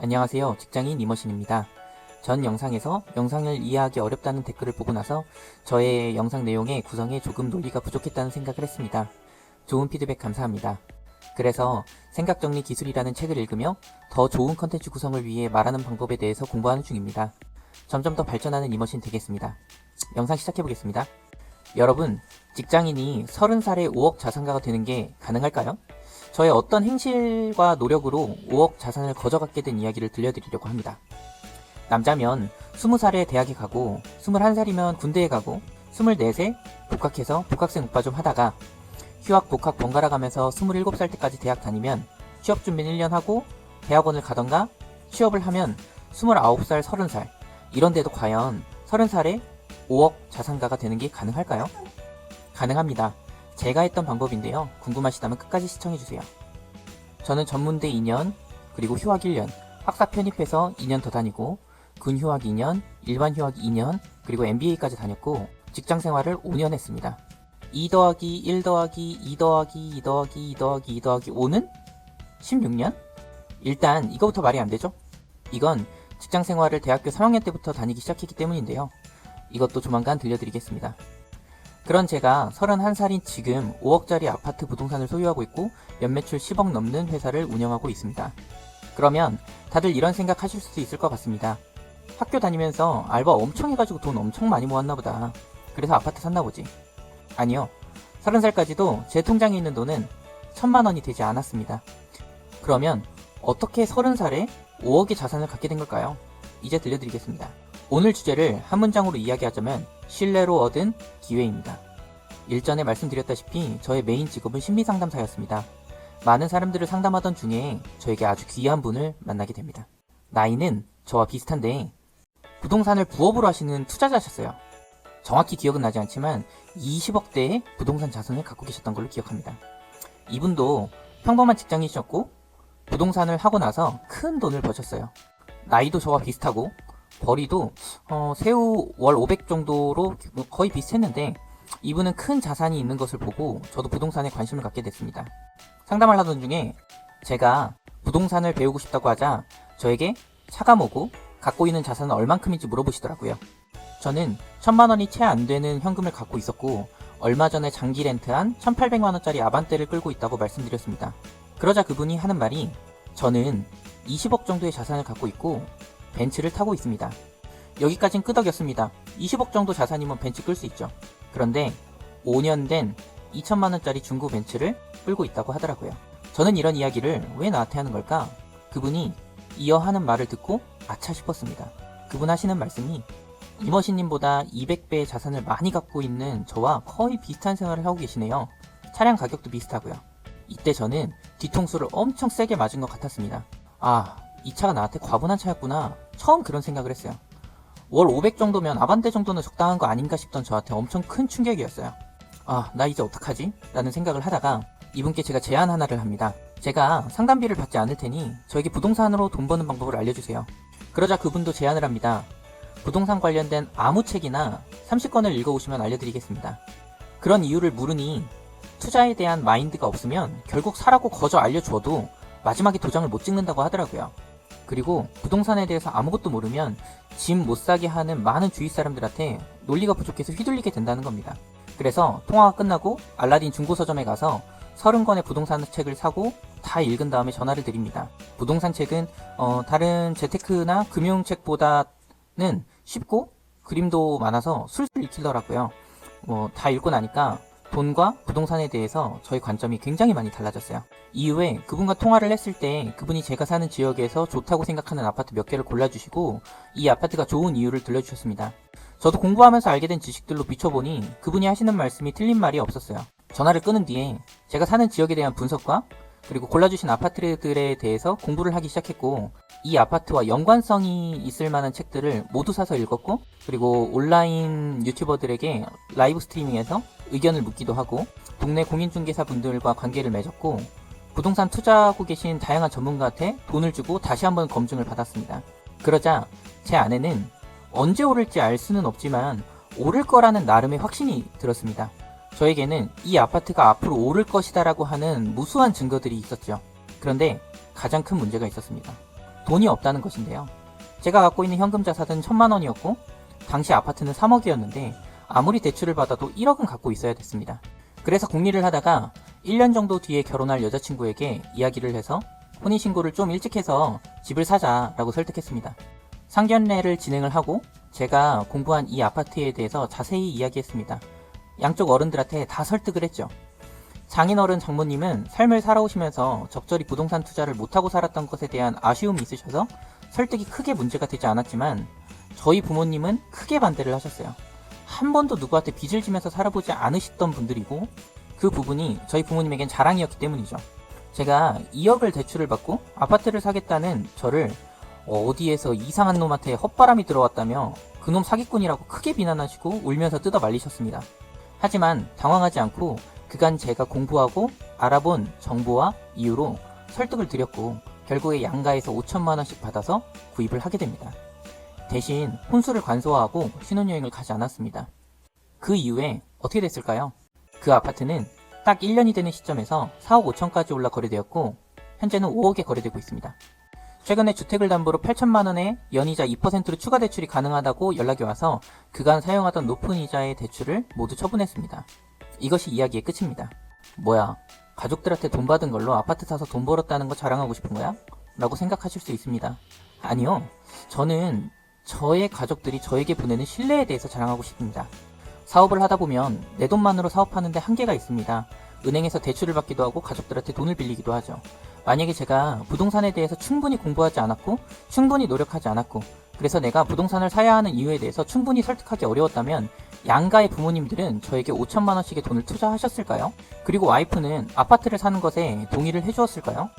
안녕하세요. 직장인 이머신입니다. 전 영상에서 영상을 이해하기 어렵다는 댓글을 보고 나서 저의 영상 내용의 구성에 조금 논리가 부족했다는 생각을 했습니다. 좋은 피드백 감사합니다. 그래서 생각정리 기술이라는 책을 읽으며 더 좋은 컨텐츠 구성을 위해 말하는 방법에 대해서 공부하는 중입니다. 점점 더 발전하는 이머신 되겠습니다. 영상 시작해보겠습니다. 여러분, 직장인이 30살에 5억 자산가가 되는 게 가능할까요? 저의 어떤 행실과 노력으로 5억 자산을 거저갖게 된 이야기를 들려드리려고 합니다. 남자면 20살에 대학에 가고 21살이면 군대에 가고 24세 복학해서 복학생 오빠 좀 하다가 휴학 복학 번갈아 가면서 27살 때까지 대학 다니면 취업 준비는 1년 하고 대학원을 가던가 취업을 하면 29살, 30살 이런데도 과연 30살에 5억 자산가가 되는 게 가능할까요? 가능합니다. 제가 했던 방법인데요. 궁금하시다면 끝까지 시청해주세요. 저는 전문대 2년, 그리고 휴학 1년, 학사 편입해서 2년 더 다니고 군 휴학 2년, 일반 휴학 2년, 그리고 MBA까지 다녔고 직장 생활을 5년 했습니다. 2 더하기 1 더하기 2 더하기 2 더하기 2 더하기 2 더하기 5는 16년? 일단 이거부터 말이 안 되죠? 이건 직장 생활을 대학교 3학년 때부터 다니기 시작했기 때문인데요. 이것도 조만간 들려드리겠습니다. 그런 제가 31살인 지금 5억짜리 아파트 부동산을 소유하고 있고 연매출 10억 넘는 회사를 운영하고 있습니다. 그러면 다들 이런 생각 하실 수도 있을 것 같습니다. 학교 다니면서 알바 엄청 해가지고 돈 엄청 많이 모았나 보다. 그래서 아파트 샀나 보지. 아니요. 30살까지도 제 통장에 있는 돈은 1000만 원이 되지 않았습니다. 그러면 어떻게 30살에 5억의 자산을 갖게 된 걸까요? 이제 들려드리겠습니다. 오늘 주제를 한 문장으로 이야기하자면 신뢰로 얻은 기회입니다. 일전에 말씀드렸다시피 저의 메인 직업은 심리상담사였습니다. 많은 사람들을 상담하던 중에 저에게 아주 귀한 분을 만나게 됩니다. 나이는 저와 비슷한데 부동산을 부업으로 하시는 투자자셨어요. 정확히 기억은 나지 않지만 20억대의 부동산 자산을 갖고 계셨던 걸로 기억합니다. 이분도 평범한 직장인이셨고 부동산을 하고 나서 큰 돈을 버셨어요. 나이도 저와 비슷하고 벌이도 세후 월 500 정도로 거의 비슷했는데 이분은 큰 자산이 있는 것을 보고 저도 부동산에 관심을 갖게 됐습니다. 상담을 하던 중에 제가 부동산을 배우고 싶다고 하자 저에게 차가 뭐고 갖고 있는 자산은 얼만큼인지 물어보시더라고요. 저는 1000만 원이 채 안 되는 현금을 갖고 있었고 얼마 전에 장기 렌트한 1800만 원짜리 아반떼를 끌고 있다고 말씀드렸습니다. 그러자 그분이 하는 말이 저는 20억 정도의 자산을 갖고 있고 벤츠를 타고 있습니다. 여기까진 끄덕였습니다. 20억 정도 자산이면 벤츠 끌 수 있죠. 그런데 5년 된 2000만원짜리 중고 벤츠를 끌고 있다고 하더라고요. 저는 이런 이야기를 왜 나한테 하는 걸까? 그분이 이어 하는 말을 듣고 아차 싶었습니다. 그분 하시는 말씀이 이머신님보다 200배의 자산을 많이 갖고 있는 저와 거의 비슷한 생활을 하고 계시네요. 차량 가격도 비슷하고요. 이때 저는 뒤통수를 엄청 세게 맞은 것 같았습니다. 이 차가 나한테 과분한 차였구나. 처음 그런 생각을 했어요. 월 500 정도면 아반떼 정도는 적당한 거 아닌가 싶던 저한테 엄청 큰 충격이었어요. 나 이제 어떡하지? 라는 생각을 하다가 이분께 제가 제안 하나를 합니다. 제가 상담비를 받지 않을 테니 저에게 부동산으로 돈 버는 방법을 알려주세요. 그러자 그분도 제안을 합니다. 부동산 관련된 아무 책이나 30권을 읽어오시면 알려드리겠습니다. 그런 이유를 물으니 투자에 대한 마인드가 없으면 결국 사라고 거저 알려줘도 마지막에 도장을 못 찍는다고 하더라고요. 그리고 부동산에 대해서 아무것도 모르면 집 못 사게 하는 많은 주위 사람들한테 논리가 부족해서 휘둘리게 된다는 겁니다. 그래서 통화가 끝나고 알라딘 중고서점에 가서 30권의 부동산 책을 사고 다 읽은 다음에 전화를 드립니다. 부동산 책은 다른 재테크나 금융책보다는 쉽고 그림도 많아서 술술 읽히더라고요. 다 읽고 나니까 돈과 부동산에 대해서 저의 관점이 굉장히 많이 달라졌어요. 이후에 그분과 통화를 했을 때 그분이 제가 사는 지역에서 좋다고 생각하는 아파트 몇 개를 골라주시고 이 아파트가 좋은 이유를 들려주셨습니다. 저도 공부하면서 알게 된 지식들로 비춰보니 그분이 하시는 말씀이 틀린 말이 없었어요. 전화를 끊은 뒤에 제가 사는 지역에 대한 분석과 그리고 골라주신 아파트들에 대해서 공부를 하기 시작했고 이 아파트와 연관성이 있을 만한 책들을 모두 사서 읽었고 그리고 온라인 유튜버들에게 라이브 스트리밍에서 의견을 묻기도 하고 동네 공인중개사 분들과 관계를 맺었고 부동산 투자하고 계신 다양한 전문가한테 돈을 주고 다시 한번 검증을 받았습니다. 그러자 제 아내는 언제 오를지 알 수는 없지만 오를 거라는 나름의 확신이 들었습니다. 저에게는 이 아파트가 앞으로 오를 것이다 라고 하는 무수한 증거들이 있었죠. 그런데 가장 큰 문제가 있었습니다. 돈이 없다는 것인데요. 제가 갖고 있는 현금 자산은 1,000만 원이었고 당시 아파트는 3억이었는데 아무리 대출을 받아도 1억은 갖고 있어야 됐습니다. 그래서 궁리를 하다가 1년 정도 뒤에 결혼할 여자친구에게 이야기를 해서 혼인신고를 좀 일찍 해서 집을 사자라고 설득했습니다. 상견례를 진행을 하고 제가 공부한 이 아파트에 대해서 자세히 이야기했습니다. 양쪽 어른들한테 다 설득을 했죠. 장인어른 장모님은 삶을 살아오시면서 적절히 부동산 투자를 못하고 살았던 것에 대한 아쉬움이 있으셔서 설득이 크게 문제가 되지 않았지만 저희 부모님은 크게 반대를 하셨어요. 한 번도 누구한테 빚을 지면서 살아보지 않으셨던 분들이고 그 부분이 저희 부모님에겐 자랑이었기 때문이죠. 제가 2억을 대출을 받고 아파트를 사겠다는 저를 어디에서 이상한 놈한테 헛바람이 들어왔다며 그놈 사기꾼이라고 크게 비난하시고 울면서 뜯어 말리셨습니다. 하지만 당황하지 않고 그간 제가 공부하고 알아본 정보와 이유로 설득을 드렸고 결국에 양가에서 5천만 원씩 받아서 구입을 하게 됩니다. 대신 혼수를 관소화하고 신혼여행을 가지 않았습니다. 그 이후에 어떻게 됐을까요? 그 아파트는 딱 1년이 되는 시점에서 4억 5천까지 올라 거래되었고 현재는 5억에 거래되고 있습니다. 최근에 주택을 담보로 8천만 원에 연이자 2%로 추가 대출이 가능하다고 연락이 와서 그간 사용하던 높은 이자의 대출을 모두 처분했습니다. 이것이 이야기의 끝입니다. 뭐야, 가족들한테 돈 받은 걸로 아파트 사서 돈 벌었다는 거 자랑하고 싶은 거야? 라고 생각하실 수 있습니다. 아니요, 저는 저의 가족들이 저에게 보내는 신뢰에 대해서 자랑하고 싶습니다. 사업을 하다 보면 내 돈만으로 사업하는데 한계가 있습니다. 은행에서 대출을 받기도 하고 가족들한테 돈을 빌리기도 하죠. 만약에 제가 부동산에 대해서 충분히 공부하지 않았고 충분히 노력하지 않았고 그래서 내가 부동산을 사야 하는 이유에 대해서 충분히 설득하기 어려웠다면 양가의 부모님들은 저에게 5천만 원씩의 돈을 투자하셨을까요? 그리고 와이프는 아파트를 사는 것에 동의를 해주었을까요?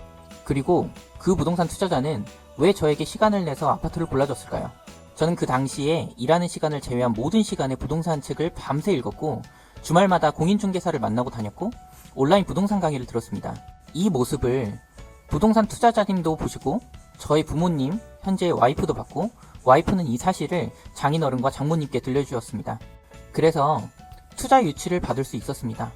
그리고 그 부동산 투자자는 왜 저에게 시간을 내서 아파트를 골라줬을까요? 저는 그 당시에 일하는 시간을 제외한 모든 시간에 부동산 책을 밤새 읽었고 주말마다 공인중개사를 만나고 다녔고 온라인 부동산 강의를 들었습니다. 이 모습을 부동산 투자자님도 보시고 저희 부모님, 현재의 와이프도 봤고 와이프는 이 사실을 장인어른과 장모님께 들려주었습니다. 그래서 투자 유치를 받을 수 있었습니다.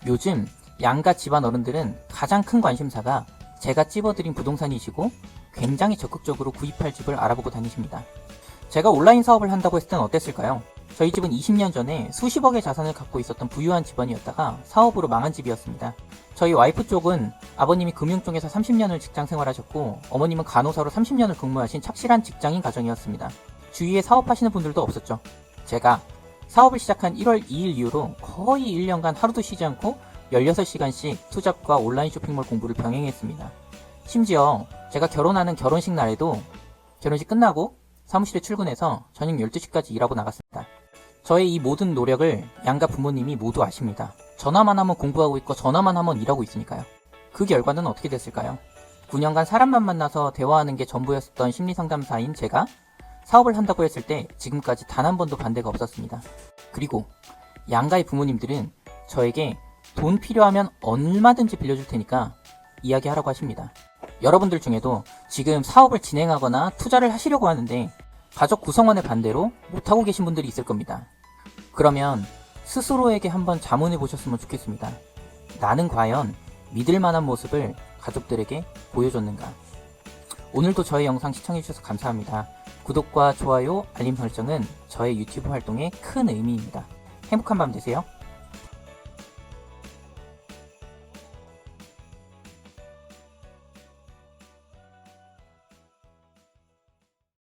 요즘 양가 집안 어른들은 가장 큰 관심사가 제가 찝어드린 부동산이시고 굉장히 적극적으로 구입할 집을 알아보고 다니십니다. 제가 온라인 사업을 한다고 했을 땐 어땠을까요? 저희 집은 20년 전에 수십억의 자산을 갖고 있었던 부유한 집안이었다가 사업으로 망한 집이었습니다. 저희 와이프 쪽은 아버님이 금융 쪽에서 30년을 직장 생활하셨고 어머님은 간호사로 30년을 근무하신 착실한 직장인 가정이었습니다. 주위에 사업하시는 분들도 없었죠. 제가 사업을 시작한 1월 2일 이후로 거의 1년간 하루도 쉬지 않고 16시간씩 투잡과 온라인 쇼핑몰 공부를 병행했습니다. 심지어 제가 결혼하는 결혼식 날에도 결혼식 끝나고 사무실에 출근해서 저녁 12시까지 일하고 나갔습니다. 저의 이 모든 노력을 양가 부모님이 모두 아십니다. 전화만 하면 공부하고 있고 전화만 하면 일하고 있으니까요. 그 결과는 어떻게 됐을까요? 9년간 사람만 만나서 대화하는 게 전부였었던 심리상담사인 제가 사업을 한다고 했을 때 지금까지 단 한 번도 반대가 없었습니다. 그리고 양가의 부모님들은 저에게 돈 필요하면 얼마든지 빌려줄 테니까 이야기하라고 하십니다. 여러분들 중에도 지금 사업을 진행하거나 투자를 하시려고 하는데 가족 구성원의 반대로 못하고 계신 분들이 있을 겁니다. 그러면 스스로에게 한번 자문해 보셨으면 좋겠습니다. 나는 과연 믿을 만한 모습을 가족들에게 보여줬는가? 오늘도 저의 영상 시청해주셔서 감사합니다. 구독과 좋아요, 알림 설정은 저의 유튜브 활동에 큰 의미입니다. 행복한 밤 되세요.